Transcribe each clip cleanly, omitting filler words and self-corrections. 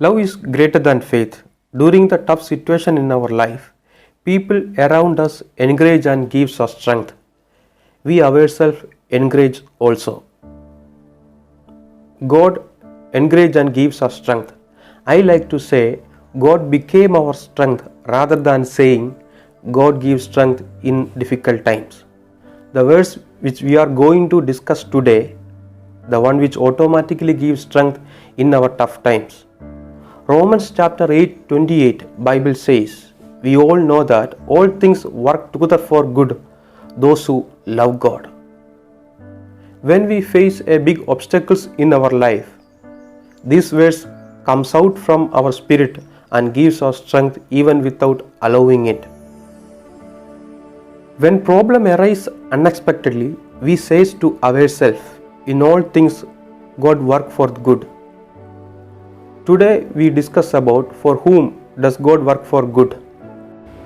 Love is greater than faith. During the tough situation in our life, people around us encourage and gives us strength. We ourselves encourage also. God encourages and gives us strength. I like to say God became our strength rather than saying God gives strength in difficult times. The verse which we are going to discuss today, the one which automatically gives strength in our tough times. Romans chapter 8:28 Bible says, we all know that all things work together for good, those who love God. When we face a big obstacles in our life, this verse comes out from our spirit and gives us strength even without allowing it. When problem arise unexpectedly, we say to ourselves, in all things God work for good. Today we discuss about for whom does God work for good.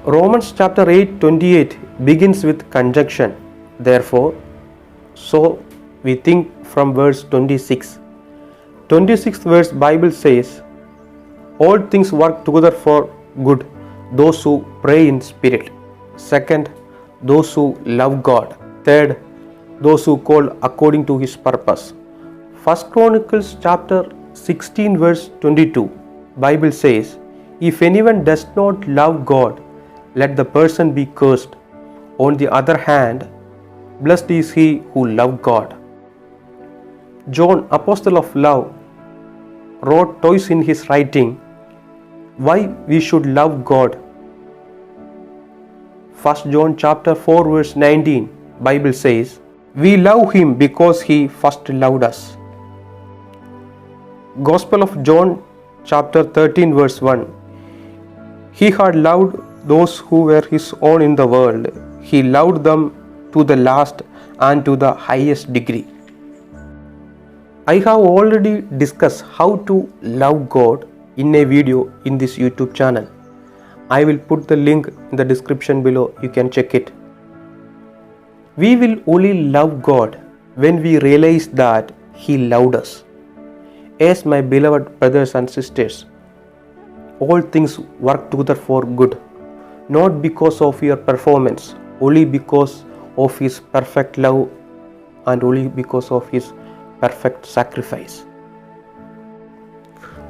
Romans chapter 8:28 begins with conjunction. Therefore, so we think from verse 26. 26th verse Bible says, all things work together for good, those who pray in spirit. Second, those who love God. Third, those who call according to his purpose. First Chronicles chapter 16 verse 22 Bible says, if anyone does not love God, let the person be cursed. On the other hand, blessed is he who loves God. John, apostle of love, wrote twice in his writing why we should love God. 1 John chapter 4 verse 19 Bible says, we love him because he first loved us. Gospel of John chapter 13 verse 1, he had loved those who were his own in the world. He loved them to the last and to the highest degree. I have already discussed how to love God in a video in this YouTube channel. I will put the link in the description below. You can check it. We will only love God when we realize that he loved us. As my beloved brothers and sisters, all things work together for good, not because of your performance, only because of his perfect love and only because of his perfect sacrifice.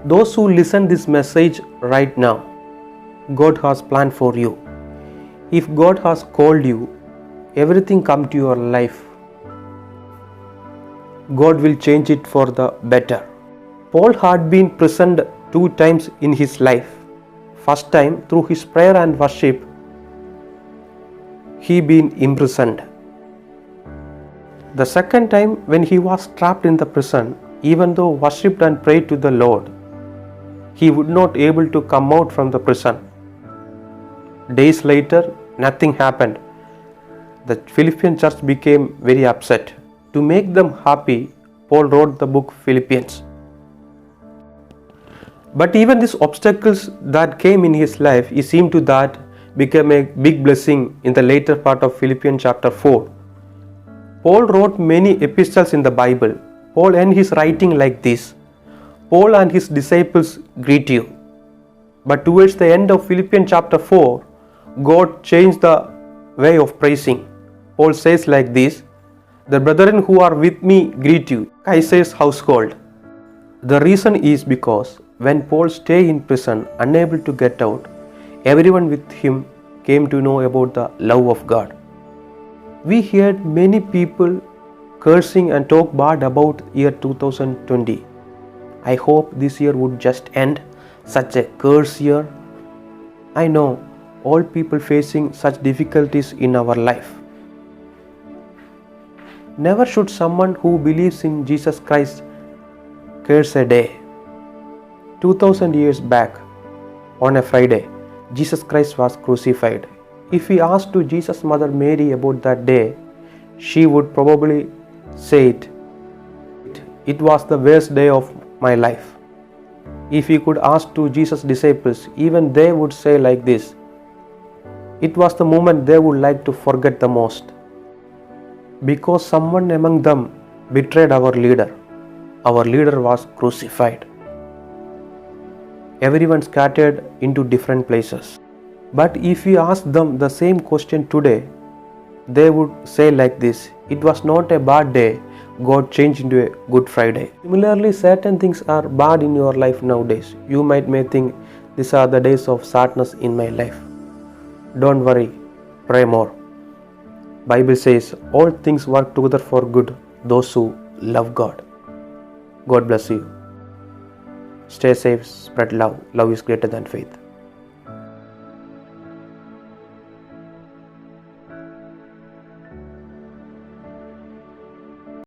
Those who listen this message right now, God has planned for you. If God has called you, everything come to your life, God will change it for the better. Paul had been imprisoned 2 times in his life. First time through his prayer and worship, he been imprisoned. The second time when he was trapped in the prison, even though worshipped and prayed to the Lord, he would not able to come out from the prison. Days later, nothing happened. The Philippian church became very upset. To make them happy, Paul wrote the book Philippians. But even these obstacles that came in his life, it seemed to that became a big blessing in the later part of Philippians chapter 4. Paul wrote many epistles in the Bible. Paul ends his writing like this, Paul and his disciples greet you. But towards the end of Philippians chapter 4, God changed the way of praising. Paul says like this, the brethren who are with me greet you, Caesar's household. The reason is because when Paul stayed in prison, unable to get out, everyone with him came to know about the love of God. We heard many people cursing and talk bad about year 2020. I hope this year would just end such a curse year. I know all people facing such difficulties in our life. Never should someone who believes in Jesus Christ curse a day. 2000 years back, on a Friday, Jesus Christ was crucified. If we asked to Jesus' mother Mary about that day, she would probably say it was the worst day of my life. If we could ask to Jesus' disciples, even they would say like this, it was the moment they would like to forget the most. Because someone among them betrayed our leader. Our leader was crucified. Everyone scattered into different places. But if we ask them the same question today, they would say like this: it was not a bad day, God changed into a Good Friday. Similarly, certain things are bad in your life nowadays. You may think, these are the days of sadness in my life. Don't worry, pray more. Bible says all things work together for good, those who love God. God bless you. Stay safe, spread love. Love is greater than faith.